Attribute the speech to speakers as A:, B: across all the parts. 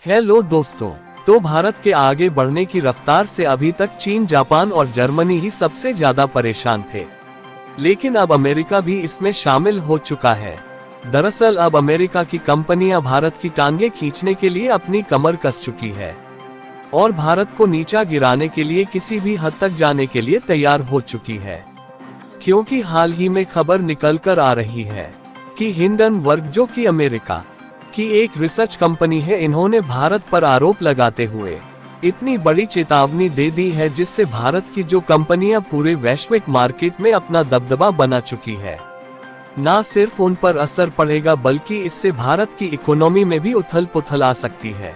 A: Hello दोस्तों। तो भारत के आगे बढ़ने की रफ्तार से अभी तक चीन, जापान और जर्मनी ही सबसे ज्यादा परेशान थे, लेकिन अब अमेरिका भी इसमें शामिल हो चुका है। दरअसल अब अमेरिका की कंपनियां भारत की टांगे खींचने के लिए अपनी कमर कस चुकी है और भारत को नीचा गिराने के लिए किसी भी हद तक जाने के लिए तैयार हो चुकी है। क्योंकि हाल ही में खबर निकल कर आ रही है कि हिंडनबर्ग, जो कि अमेरिका की एक रिसर्च कंपनी है, इन्होंने भारत पर आरोप लगाते हुए इतनी बड़ी चेतावनी दे दी है, जिससे भारत की जो कंपनियां पूरे वैश्विक मार्केट में अपना दबदबा बना चुकी है, ना सिर्फ उन पर असर पड़ेगा बल्कि इससे भारत की इकोनॉमी में भी उथल पुथल आ सकती है,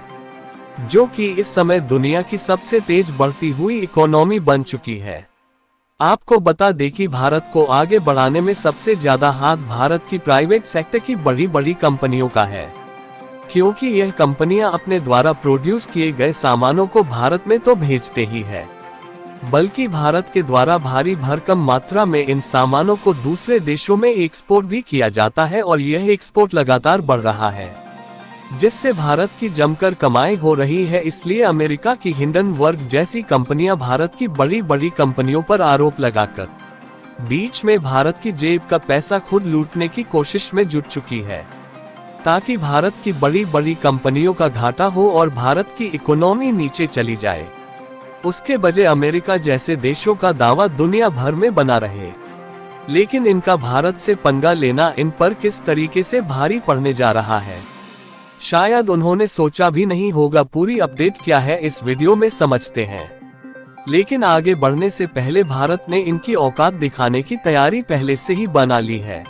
A: जो कि इस समय दुनिया की सबसे तेज बढ़ती हुई इकोनॉमी बन चुकी है। आपको बता दें कि भारत को आगे बढ़ाने में सबसे ज्यादा हाथ भारत की प्राइवेट सेक्टर की बड़ी बड़ी कंपनियों का है, क्योंकि यह कंपनियां अपने द्वारा प्रोड्यूस किए गए सामानों को भारत में तो भेजते ही है, बल्कि भारत के द्वारा भारी भरकम मात्रा में इन सामानों को दूसरे देशों में एक्सपोर्ट भी किया जाता है और यह एक्सपोर्ट लगातार बढ़ रहा है, जिससे भारत की जमकर कमाई हो रही है। इसलिए अमेरिका की हिंडनबर्ग जैसी कंपनियां भारत की बड़ी बड़ी कंपनियों पर आरोप लगाकर बीच में भारत की जेब का पैसा खुद लूटने की कोशिश में जुट चुकी है, ताकि भारत की बड़ी बड़ी कंपनियों का घाटा हो और भारत की इकोनॉमी नीचे चली जाए। उसके बजाय अमेरिका जैसे देशों का दावा दुनिया भर में बना रहे। लेकिन इनका भारत से पंगा लेना इन पर किस तरीके से भारी पड़ने जा रहा है, शायद उन्होंने सोचा भी नहीं होगा। पूरी अपडेट क्या है इस वीडियो में समझते हैं, लेकिन आगे बढ़ने से पहले भारत ने इनकी औकात दिखाने की तैयारी पहले से ही बना ली है।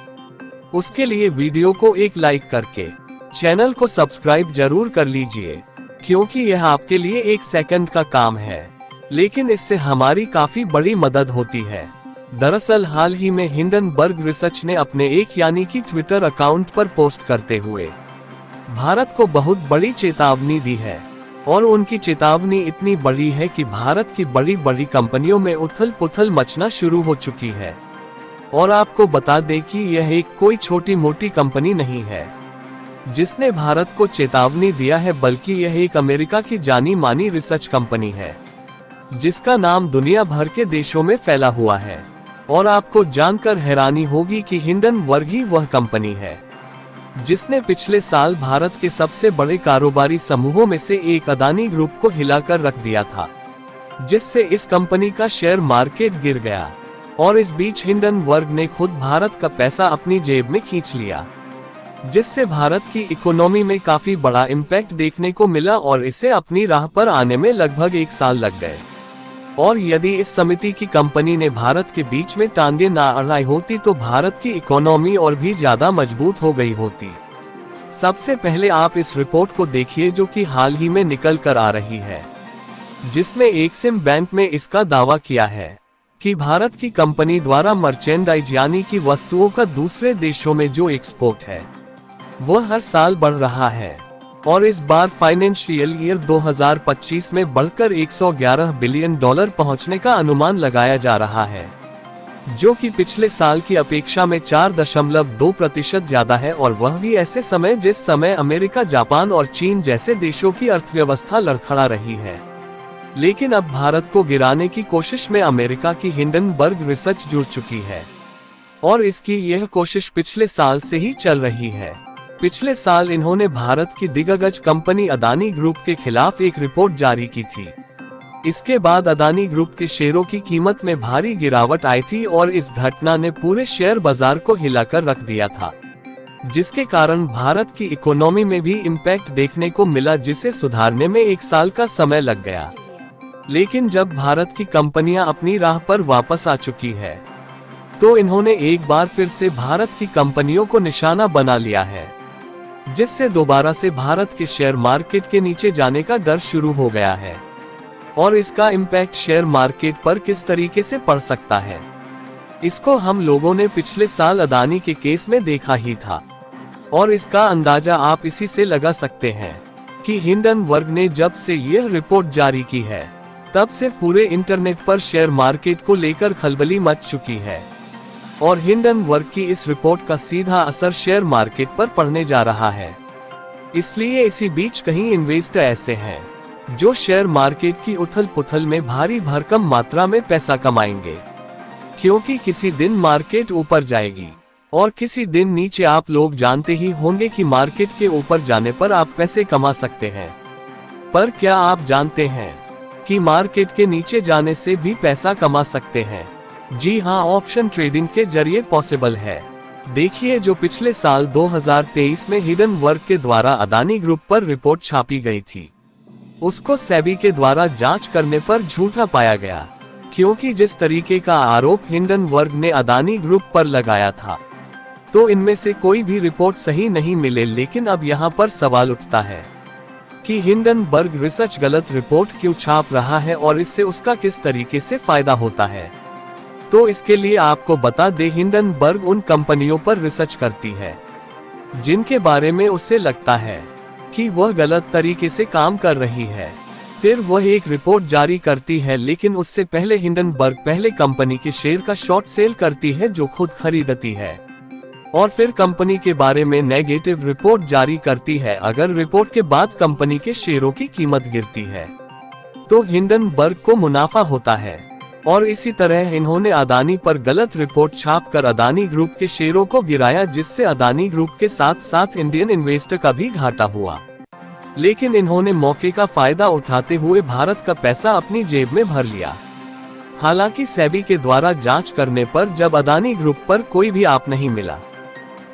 A: उसके लिए वीडियो को एक लाइक करके चैनल को सब्सक्राइब जरूर कर लीजिए, क्योंकि यह आपके लिए 1 सेकंड का काम है, लेकिन इससे हमारी काफी बड़ी मदद होती है। दरअसल हाल ही में हिंडनबर्ग रिसर्च ने अपने एक यानी कि ट्विटर अकाउंट पर पोस्ट करते हुए भारत को बहुत बड़ी चेतावनी दी है, और उनकी चेतावनी इतनी बड़ी है कि भारत की बड़ी बड़ी कंपनियों में उथल पुथल मचना शुरू हो चुकी है। और आपको बता दें कि यह एक कोई छोटी मोटी कंपनी नहीं है जिसने भारत को चेतावनी दिया है, बल्कि यह एक अमेरिका की जानी मानी रिसर्च कंपनी है, जिसका नाम दुनिया भर के देशों में फैला हुआ है। और आपको जानकर हैरानी होगी कि हिंडनबर्ग ही वह कंपनी है जिसने पिछले साल भारत के सबसे बड़े कारोबारी समूहों में से एक अदानी ग्रुप को हिलाकर रख दिया था, जिससे इस कंपनी का शेयर मार्केट गिर गया। और इस बीच हिंडनबर्ग ने खुद भारत का पैसा अपनी जेब में खींच लिया, जिससे भारत की इकोनॉमी में काफी बड़ा इम्पैक्ट देखने को मिला और इसे अपनी राह पर आने में लगभग 1 साल लग गए। और यदि इस समिति की कंपनी ने भारत के बीच में टांगे ना अड़ाई होती तो भारत की इकोनॉमी और भी ज्यादा मजबूत हो गई होती। सबसे पहले आप इस रिपोर्ट को देखिए, जो कि हाल ही में निकल कर आ रही है, जिसमें एक्सिम बैंक में इसका दावा किया है कि भारत की कंपनी द्वारा मर्चेंडाइज यानी कि वस्तुओं का दूसरे देशों में जो एक्सपोर्ट है वह हर साल बढ़ रहा है, और इस बार फाइनेंशियल ईयर 2025 में बढ़कर $111 बिलियन पहुंचने का अनुमान लगाया जा रहा है, जो कि पिछले साल की अपेक्षा में 4.2% ज्यादा है। और वह भी ऐसे समय जिस समय अमेरिका, जापान और चीन जैसे देशों की अर्थव्यवस्था लड़खड़ा रही है। लेकिन अब भारत को गिराने की कोशिश में अमेरिका की हिंडनबर्ग रिसर्च जुड़ चुकी है, और इसकी यह कोशिश पिछले साल से ही चल रही है। पिछले साल इन्होंने भारत की दिग्गज कंपनी अदानी ग्रुप के खिलाफ एक रिपोर्ट जारी की थी। इसके बाद अदानी ग्रुप के शेयरों की कीमत में भारी गिरावट आई थी और इस घटना ने पूरे शेयर बाजार को हिलाकर रख दिया था, जिसके कारण भारत की इकोनॉमी में भी इम्पैक्ट देखने को मिला, जिसे सुधारने में 1 साल का समय लग गया। लेकिन जब भारत की कंपनियां अपनी राह पर वापस आ चुकी है, तो इन्होंने एक बार फिर से भारत की कंपनियों को निशाना बना लिया है, जिससे दोबारा से भारत के शेयर मार्केट के नीचे जाने का डर शुरू हो गया है। और इसका इम्पैक्ट शेयर मार्केट पर किस तरीके से पड़ सकता है, इसको हम लोगों ने पिछले साल अदानी के केस में देखा ही था, और इसका अंदाजा आप इसी से लगा सकते हैं कि हिंडनबर्ग ने जब से यह रिपोर्ट जारी की है, तब से पूरे इंटरनेट पर शेयर मार्केट को लेकर खलबली मच चुकी है, और हिंडनबर्ग की इस रिपोर्ट का सीधा असर शेयर मार्केट पर पड़ने जा रहा है। इसलिए इसी बीच कहीं इन्वेस्टर ऐसे हैं जो शेयर मार्केट की उथल पुथल में भारी भरकम मात्रा में पैसा कमाएंगे, क्योंकि किसी दिन मार्केट ऊपर जाएगी और किसी दिन नीचे। आप लोग जानते ही होंगे कि मार्केट के ऊपर जाने पर आप पैसे कमा सकते हैं, पर क्या आप जानते हैं कि मार्केट के नीचे जाने से भी पैसा कमा सकते हैं? जी हाँ, ऑप्शन ट्रेडिंग के जरिए पॉसिबल है। देखिए, जो पिछले साल 2023 में हिंडनबर्ग के द्वारा अदानी ग्रुप पर रिपोर्ट छापी गई थी, उसको सेबी के द्वारा जांच करने पर झूठा पाया गया, क्योंकि जिस तरीके का आरोप हिंडनबर्ग ने अदानी ग्रुप पर लगाया था, तो इनमें से कोई भी रिपोर्ट सही नहीं मिले। लेकिन अब यहाँ पर सवाल उठता है कि हिंडनबर्ग रिसर्च गलत रिपोर्ट क्यों छाप रहा है और इससे उसका किस तरीके से फायदा होता है। तो इसके लिए आपको बता दे, हिंडनबर्ग उन कंपनियों पर रिसर्च करती है जिनके बारे में उसे लगता है कि वह गलत तरीके से काम कर रही है। फिर वह एक रिपोर्ट जारी करती है, लेकिन उससे पहले हिंडनबर्ग पहले कंपनी के शेयर का शॉर्ट सेल करती है जो खुद खरीदती है, और फिर कंपनी के बारे में नेगेटिव रिपोर्ट जारी करती है। अगर रिपोर्ट के बाद कंपनी के शेयरों की कीमत गिरती है तो हिंडनबर्ग को मुनाफा होता है, और इसी तरह इन्होंने अदानी पर गलत रिपोर्ट छापकर अदानी ग्रुप के शेयरों को गिराया, जिससे अदानी ग्रुप के साथ साथ इंडियन इन्वेस्टर का भी घाटा हुआ। लेकिन इन्होंने मौके का फायदा उठाते हुए भारत का पैसा अपनी जेब में भर लिया। हालांकि सेबी के द्वारा जांच करने पर जब अदानी ग्रुप पर कोई भी आरोप नहीं मिला,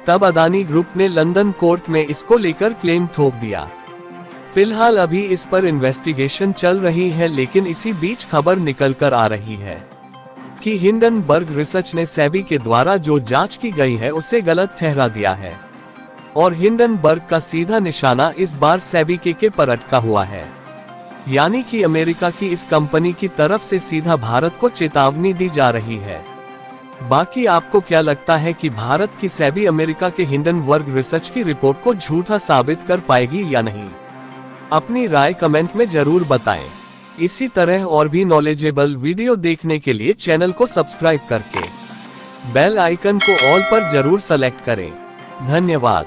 A: तब अदानी ग्रुप ने लंदन कोर्ट में इसको लेकर क्लेम ठोक दिया। फिलहाल अभी इस पर इन्वेस्टिगेशन चल रही है, लेकिन इसी बीच खबर निकल कर आ रही है कि हिंडनबर्ग रिसर्च ने सेबी के द्वारा जो जांच की गई है उसे गलत ठहरा दिया है, और हिंडनबर्ग का सीधा निशाना इस बार सेबी के पर अटका हुआ है। यानी कि अमेरिका की इस कंपनी की तरफ से सीधा भारत को चेतावनी दी जा रही है। बाकी आपको क्या लगता है कि भारत की सेबी अमेरिका के हिंडनबर्ग रिसर्च की रिपोर्ट को झूठा साबित कर पाएगी या नहीं? अपनी राय कमेंट में जरूर बताएं। इसी तरह और भी नॉलेजेबल वीडियो देखने के लिए चैनल को सब्सक्राइब करके बेल आइकन को ऑल पर जरूर सेलेक्ट करें। धन्यवाद।